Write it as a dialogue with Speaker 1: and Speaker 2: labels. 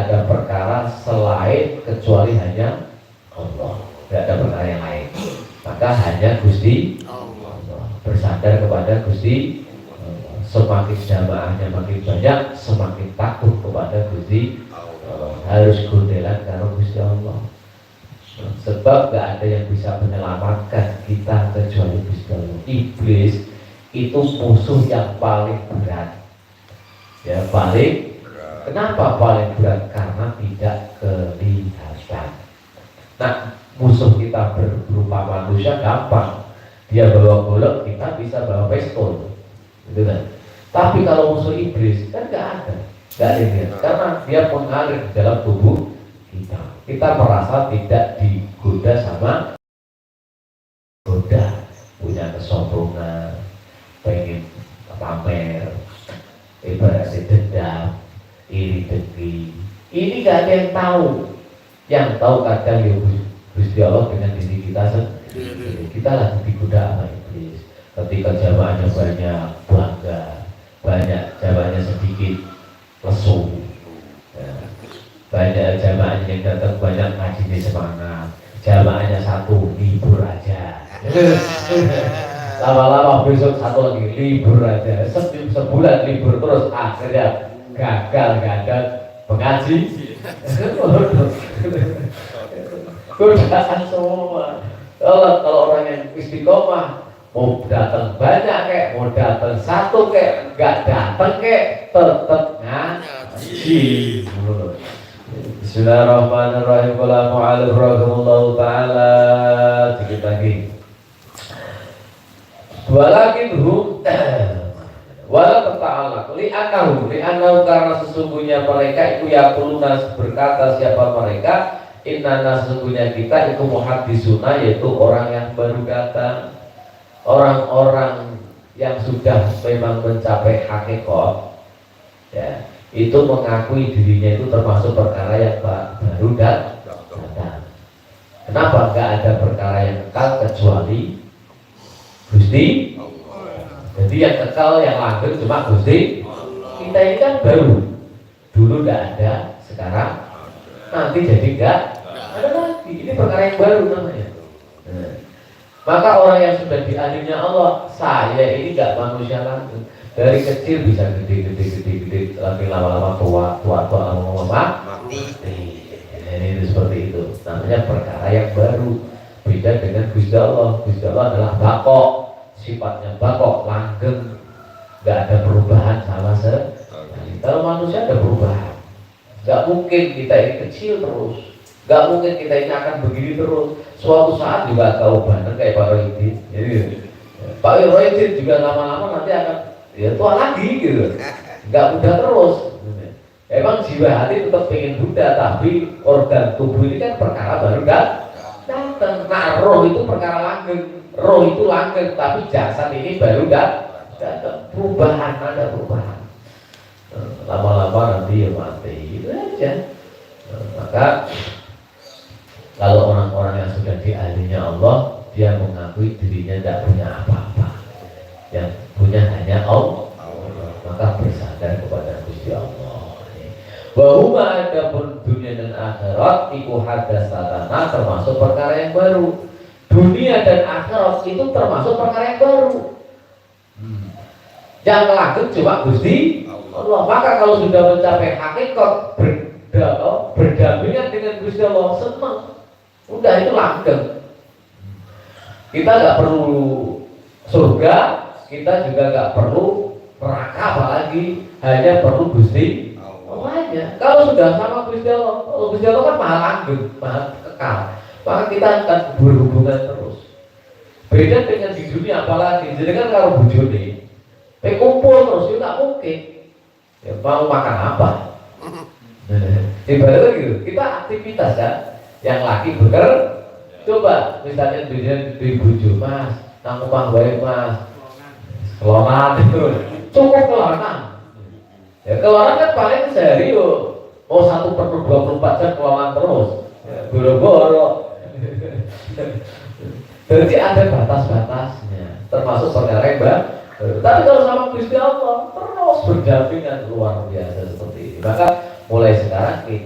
Speaker 1: ada perkara selain kecuali hanya Allah, tidak ada perkara yang lain. Maka hanya Gusti Allah, bersandar kepada Gusti Allah. Semakin jamaahnya makin banyak, semakin takut kepada Gusti Allah. Harus gundelan karo Gusti Allah. Sebab gak ada yang bisa menyelamatkan kita kecuali Gusti Allah. Iblis itu musuh yang paling berat. Ya, paling berat. Kenapa paling berat? Karena tidak kelihatan. Nah, musuh kita berupa manusia gampang. Dia bawa golok, kita bisa bawa pistol, gitu kan? Tapi kalau musuh iblis kan gak ada dia. Karena dia mengalir di dalam tubuh kita. Kita merasa tidak digoda sama goda, punya kesombongan, pengen pamer, ibaratnya dendam, iri dengki. Ini gak ada yang tahu. Yang tahu kadang ya Gusti Allah dengan diri kita sendiri. Kita lagi digoda sama iblis. Ketika jamaahnya banyak, bangga. Banyak jamaahnya sedikit, lesu. Ya. Banyak jamaahnya yang datang banyak, ngajinya semangat. Jamaahnya satu, libur aja. Lama-lama besok satu lagi, libur aja. Sebulan libur terus, akhirnya gagal, gak ada pengaji. Godaan semua. Kalau orang yang istiqomah, mau datang banyak kek, mau datang satu kek, gak datang kek, tetap ngaji. Bismillahirrahmanirrahim. Assalamualaikum ta'ala. Sedikit lagi. Walakinhum wala ta'ala li'annahu karena sesungguhnya mereka itu yaquluna berkata siapa mereka innana sesungguhnya kita itu muhaddisuna yaitu orang yang baru datang, orang-orang yang sudah memang mencapai hakikat ya, itu mengakui dirinya itu termasuk perkara yang baru datang. Kenapa? Enggak ada perkara yang kekal kecuali Gusti. Jadi yang kekal yang langgeng cuma Gusti. Kita ini kan baru. Dulu enggak ada, sekarang nanti jadi enggak ada lagi. Ini perkara yang baru namanya. Maka orang yang sudah dialimnya Allah, saya ini enggak manusia langgeng. Dari kecil bisa gede, tapi lama-lama tua, lama-lama mati. Ini seperti itu. Namanya perkara yang baru. Beda dengan Gusti Allah. Gusti Allah adalah bako, sifatnya bako, langgeng, nggak ada perubahan sama sekali. Kalau manusia ada perubahan. Nggak mungkin kita ini kecil terus. Nggak mungkin kita ini akan begini terus. Suatu saat juga tahu benar kayak Pak Rohidin. Jadi Pak Rohidin juga lama-lama nanti akan ya tua lagi gitu, nggak muda terus. Emang jiwa hati tetap pengen muda, tapi organ tubuh ini kan perkara baru datang. Nah roh itu perkara langgeng, roh itu langgeng, tapi jasad ini baru datang. Perubahan, ada perubahan. Lama-lama nanti ya mati, itu aja. Maka kalau orang-orang yang sudah diahlinya Allah, dia mengakui dirinya tidak punya apa-apa. Yang punya hanya Allah, maka bersandar kepada Gusti Allah. Bahwa adapun dunia dan akhirat iku hadasatana termasuk perkara yang baru. Dunia dan akhirat itu termasuk perkara yang baru. Yang langgeng cuma Gusti Allah. Maka kalau sudah mencapai hakikat berdampingan dengan Gusti Allah, senang. Udah itu langgeng. Kita nggak perlu surga, kita juga nggak perlu neraka, apalagi hanya perlu Gusti Allah aja. Kalau sudah sama Gusti Allah, Gusti Allah kan maha langgeng, maha kekal, maka kita akan berhubungan terus. Beda dengan di dunia, apalagi jadi kan kalau bujone kumpul terus itu nggak mungkin. Ya, mau makan apa? Ibaratnya gitu, kita aktivitas kan, yang laki bekerja. Coba misalnya di bujo mas, nang omah wae mas, kelonan itu cukup kelonan. Ya kelonan kan paling sehari yo mau 1/24 jam kelonan terus. Ya, boro-boro. Jadi ada batas-batasnya, termasuk perkara yang tapi kalau sama Gusti Allah terus berdampingan luar biasa seperti ini. Maka mulai sekarang kita